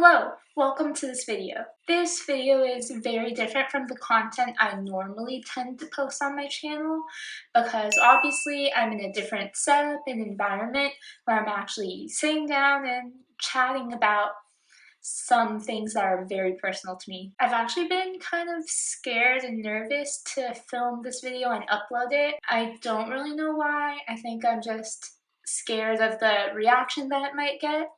Hello, welcome to this video. This video is very different from the content I normally tend to post on my channel because obviously I'm in a different setup and environment where I'm actually sitting down and chatting about some things that are very personal to me. I've actually been kind of scared and nervous to film this video and upload it. I don't really know why. I think I'm just scared of the reaction that it might get.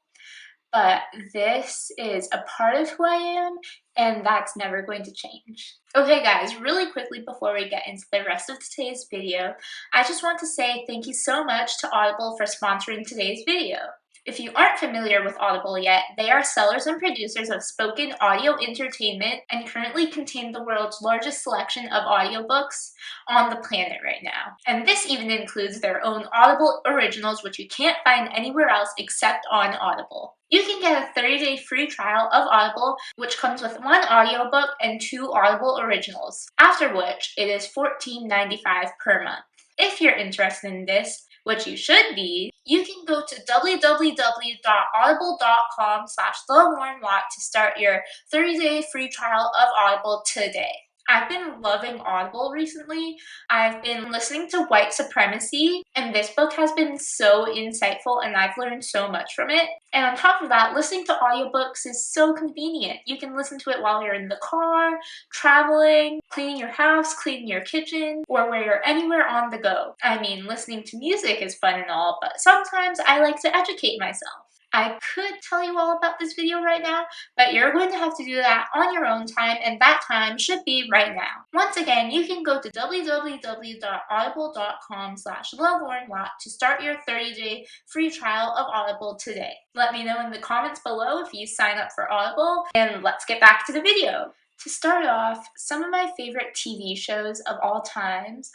But this is a part of who I am, and that's never going to change. Okay guys, really quickly before we get into the rest of today's video, I just want to say thank you so much to Audible for sponsoring today's video. If you aren't familiar with Audible yet, they are sellers and producers of spoken audio entertainment and currently contain the world's largest selection of audiobooks on the planet right now. And this even includes their own Audible originals, which you can't find anywhere else except on Audible. You can get a 30-day free trial of Audible, which comes with 1 audiobook and 2 Audible originals, after which it is $14.95 per month. If you're interested in this, which you should be, you can go to www.audible.com/TheWarrenWatt to start your 30-day free trial of Audible today. I've been loving Audible recently. I've been listening to White Supremacy, and this book has been so insightful and I've learned so much from it. And on top of that, listening to audiobooks is so convenient. You can listen to it while you're in the car, traveling, cleaning your house, cleaning your kitchen, or where you're anywhere on the go. I mean, listening to music is fun and all, but sometimes I like to educate myself. I could tell you all about this video right now, but you're going to have to do that on your own time, and that time should be right now. Once again, you can go to www.audible.com/TheWarrenWatt to start your 30-day free trial of Audible today. Let me know in the comments below if you sign up for Audible, and let's get back to the video. To start off, some of my favorite TV shows of all times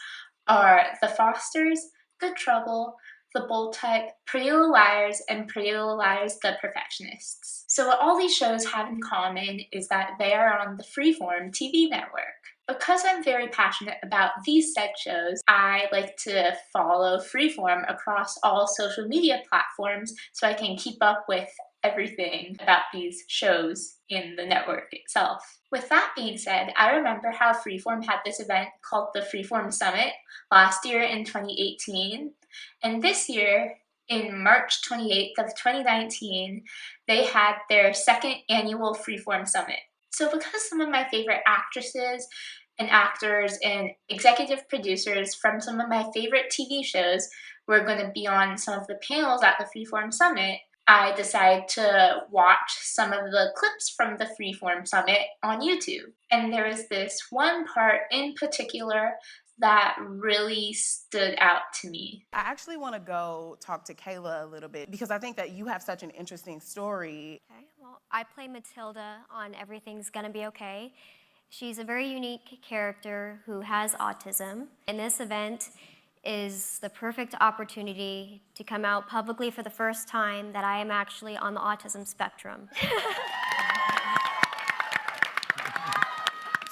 are The Fosters, Good Trouble, The Bold Type, Pretty Little Liars, and Pretty Little Liars the Perfectionists. So what all these shows have in common is that they are on the Freeform TV network. Because I'm very passionate about these said shows, I like to follow Freeform across all social media platforms so I can keep up with everything about these shows in the network itself. With that being said, I remember how Freeform had this event called the Freeform Summit last year in 2018. And this year, in March 28th of 2019, they had their 2nd annual Freeform Summit. So because some of my favorite actresses and actors and executive producers from some of my favorite TV shows were going to be on some of the panels at the Freeform Summit, I decided to watch some of the clips from the Freeform Summit on YouTube. And there was this one part in particular that really stood out to me. I actually want to go talk to Kayla a little bit because I think that you have such an interesting story. Okay, well, I play Matilda on Everything's Gonna Be Okay. She's a very unique character who has autism. And this event is the perfect opportunity to come out publicly for the first time that I am actually on the autism spectrum.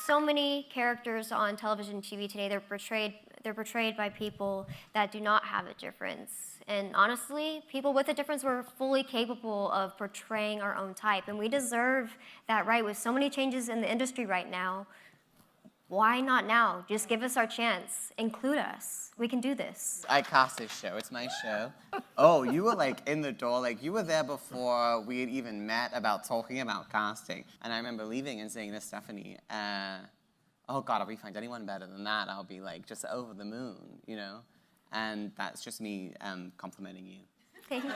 So many characters on television and TV today, they're portrayed by people that do not have a difference. And honestly, people with a difference were fully capable of portraying our own type. And we deserve that right. With so many changes in the industry right now, why not now? Just give us our chance. Include us. We can do this. I cast this show. It's my show. Oh, you were like in the door. Like you were there before we had even met about talking about casting. And I remember leaving and saying to Stephanie, oh God, if we find anyone better than that, I'll be like just over the moon, you know? And that's just me complimenting you. Thank you.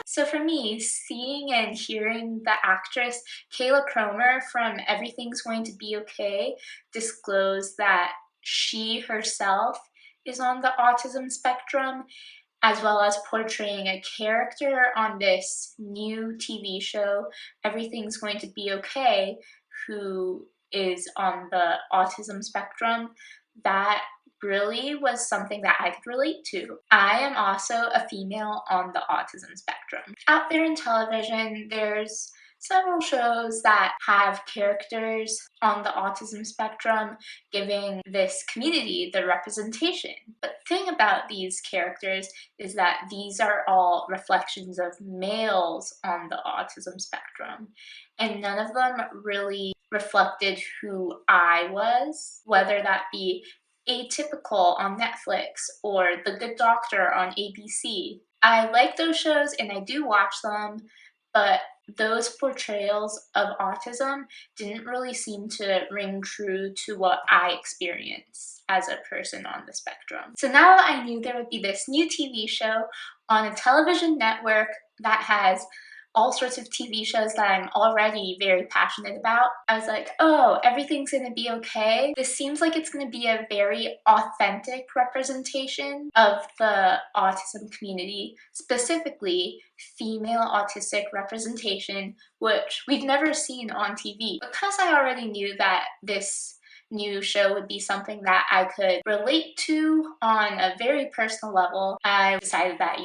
So for me, seeing and hearing the actress Kayla Cromer from Everything's Going to Be Okay disclose that she herself is on the autism spectrum, as well as portraying a character on this new TV show, Everything's Going to Be Okay, who is on the autism spectrum, that really was something that I could relate to. I am also a female on the autism spectrum. Out there in television, there's several shows that have characters on the autism spectrum, giving this community the representation. But the thing about these characters is that these are all reflections of males on the autism spectrum, and none of them really reflected who I was, whether that be Atypical on Netflix or The Good Doctor on ABC. I like those shows and I do watch them, but those portrayals of autism didn't really seem to ring true to what I experience as a person on the spectrum. So now that I knew there would be this new TV show on a television network that has all sorts of TV shows that I'm already very passionate about, I was like, oh, everything's gonna be okay. This seems like it's gonna be a very authentic representation of the autism community, specifically female autistic representation, which we've never seen on TV. Because I already knew that this new show would be something that I could relate to on a very personal level, I decided that,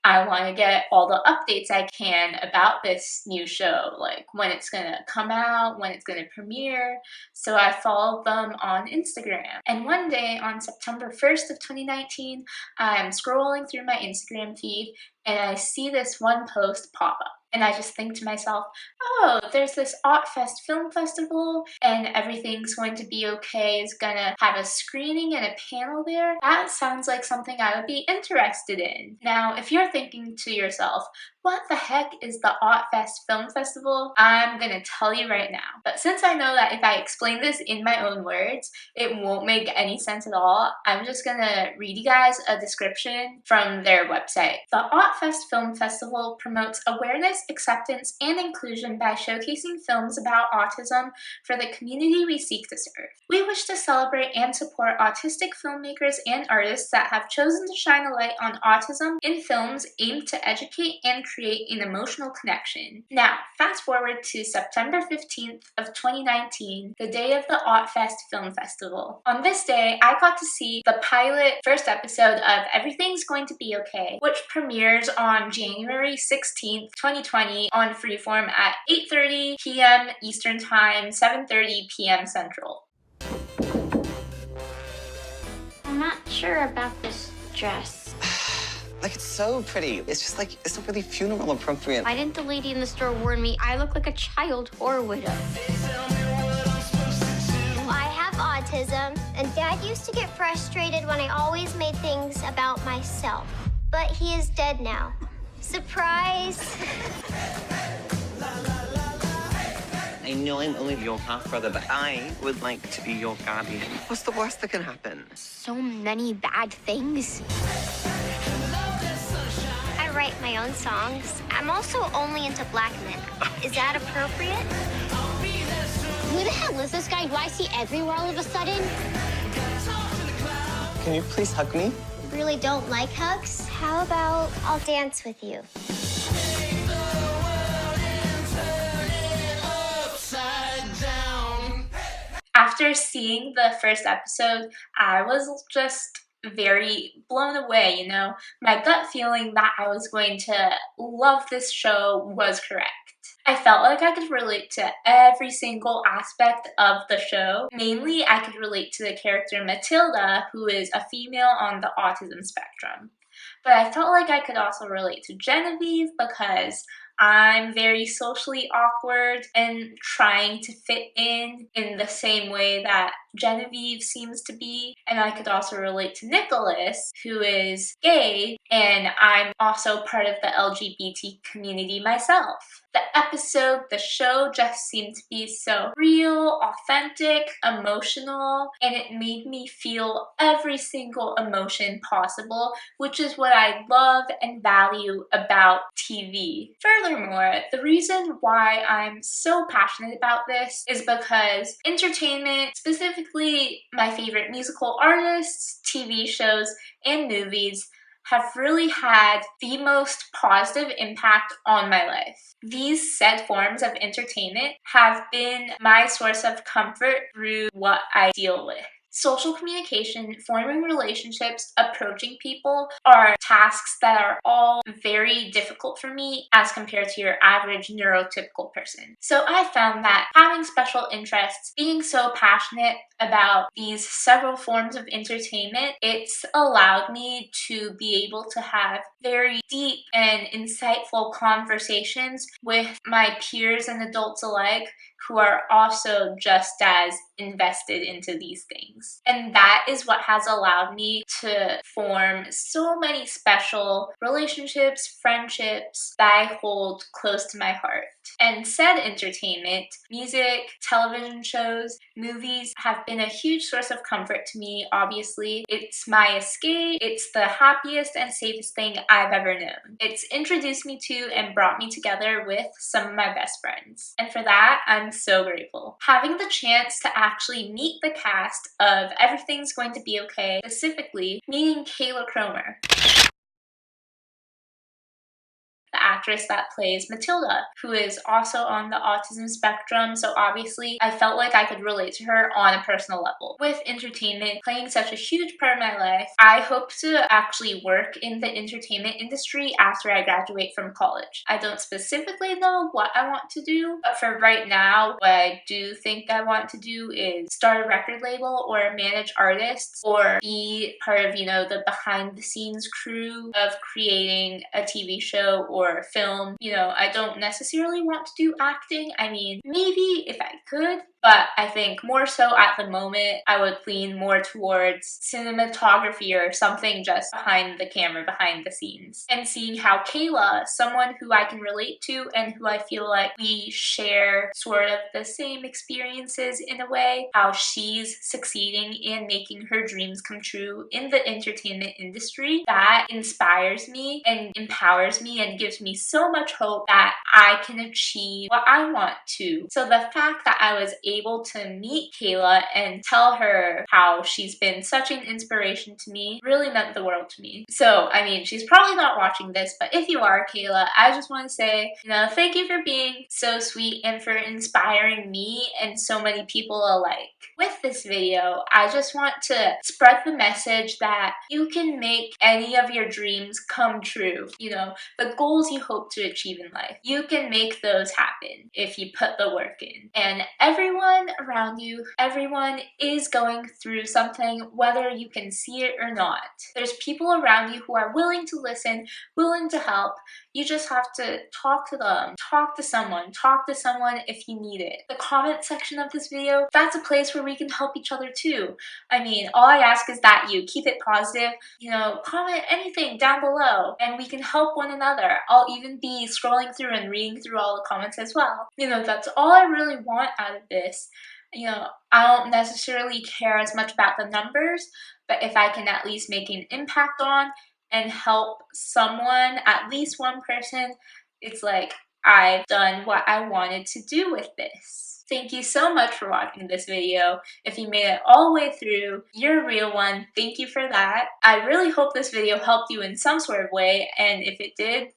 I want to get all the updates I can about this new show, like when it's gonna come out, when it's gonna premiere. So I followed them on Instagram. And one day on September 1st of 2019, I'm scrolling through my Instagram feed and I see this one post pop up. And I just think to myself, oh, there's this AutFest Film Festival and everything's going to be okay. It's gonna have a screening and a panel there. That sounds like something I would be interested in. Now, if you're thinking to yourself, what the heck is the AutFest Film Festival? I'm gonna tell you right now. But since I know that if I explain this in my own words, it won't make any sense at all, I'm just gonna read you guys a description from their website. The AutFest Film Festival promotes awareness, acceptance, and inclusion by showcasing films about autism for the community we seek to serve. We wish to celebrate and support autistic filmmakers and artists that have chosen to shine a light on autism in films aimed to educate and create an emotional connection. Now, fast forward to September 15th of 2019, the day of the AutFest Film Festival. On this day, I got to see the pilot first episode of Everything's Going to Be Okay, which premieres on January 16th, 2020 on Freeform at 8:30 p.m. Eastern Time, 7:30 p.m. Central. I'm not sure about this dress. Like, it's so pretty. It's just like, it's not really funeral appropriate. Why didn't the lady in the store warn me I look like a child or a widow? I have autism, and Dad used to get frustrated when I always made things about myself. But he is dead now. Surprise! I know I'm only your half brother, but I would like to be your guardian. What's the worst that can happen? So many bad things. I write my own songs. I'm also only into black men. Is that appropriate? Who the hell is this guy? Why is he everywhere all of a sudden? Can you please hug me? Really don't like hugs? How about I'll dance with you? After seeing the first episode, I was just very blown away, My gut feeling that I was going to love this show was correct. I felt like I could relate to every single aspect of the show. Mainly, I could relate to the character Matilda, who is a female on the autism spectrum. But I felt like I could also relate to Genevieve because I'm very socially awkward and trying to fit in the same way that Genevieve seems to be. And I could also relate to Nicholas, who is gay, and I'm also part of the LGBT community myself. The show just seemed to be so real, authentic, emotional, and it made me feel every single emotion possible, which is what I love and value about TV. Furthermore, the reason why I'm so passionate about this is because entertainment, specifically my favorite musical artists, TV shows, and movies, have really had the most positive impact on my life. These said forms of entertainment have been my source of comfort through what I deal with. Social communication, forming relationships, approaching people are tasks that are all very difficult for me as compared to your average neurotypical person. So I found that having special interests, being so passionate about these several forms of entertainment, it's allowed me to be able to have very deep and insightful conversations with my peers and adults alike who are also just as invested into these things. And that is what has allowed me to form so many special relationships, friendships that I hold close to my heart. And said entertainment, music, television shows, movies have been a huge source of comfort to me, obviously. It's my escape, it's the happiest and safest thing I've ever known. It's introduced me to and brought me together with some of my best friends. And for that, I'm so grateful. Having the chance to actually meet the cast of Everything's Going to Be Okay, specifically meeting Kayla Cromer, the actress that plays Matilda, who is also on the autism spectrum, so obviously I felt like I could relate to her on a personal level. With entertainment playing such a huge part of my life, I hope to actually work in the entertainment industry after I graduate from college. I don't specifically know what I want to do, but for right now, what I do think I want to do is start a record label or manage artists or be part of, the behind the scenes crew of creating a TV show or film. I don't necessarily want to do acting. I mean, maybe if I could, but I think more so at the moment, I would lean more towards cinematography or something just behind the camera, behind the scenes. And seeing how Kayla, someone who I can relate to and who I feel like we share sort of the same experiences in a way, how she's succeeding in making her dreams come true in the entertainment industry, that inspires me and empowers me and gives me so much hope that I can achieve what I want to. So the fact that I was able to meet Kayla and tell her how she's been such an inspiration to me really meant the world to me. So, I mean, she's probably not watching this, but if you are, Kayla, I just want to say, thank you for being so sweet and for inspiring me and so many people alike. With this video, I just want to spread the message that you can make any of your dreams come true. The goals you hope to achieve in life. You can make those happen if you put the work in. And everyone around you, everyone is going through something, whether you can see it or not. There's people around you who are willing to listen, willing to help. You just have to talk to them, talk to someone if you need it. The comment section of this video, that's a place where we can help each other too. I mean, all I ask is that you keep it positive, comment anything down below and we can help one another. I'll even be scrolling through and reading through all the comments as well. That's all I really want out of this. I don't necessarily care as much about the numbers, but if I can at least make an impact on and help someone, at least one person, it's like I've done what I wanted to do with this. Thank you so much for watching this video. If you made it all the way through, you're a real one. Thank you for that. I really hope this video helped you in some sort of way, and if it did,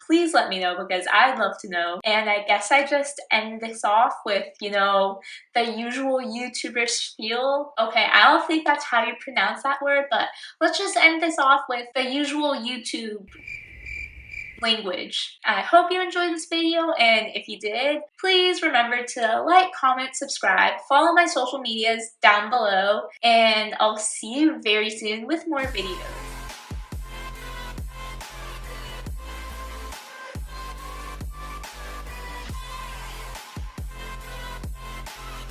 please let me know because I'd love to know. And I guess I just end this off with, the usual YouTuber spiel. Okay, I don't think that's how you pronounce that word, but let's just end this off with the usual YouTube language. I hope you enjoyed this video, and if you did, please remember to like, comment, subscribe, follow my social medias down below, and I'll see you very soon with more videos.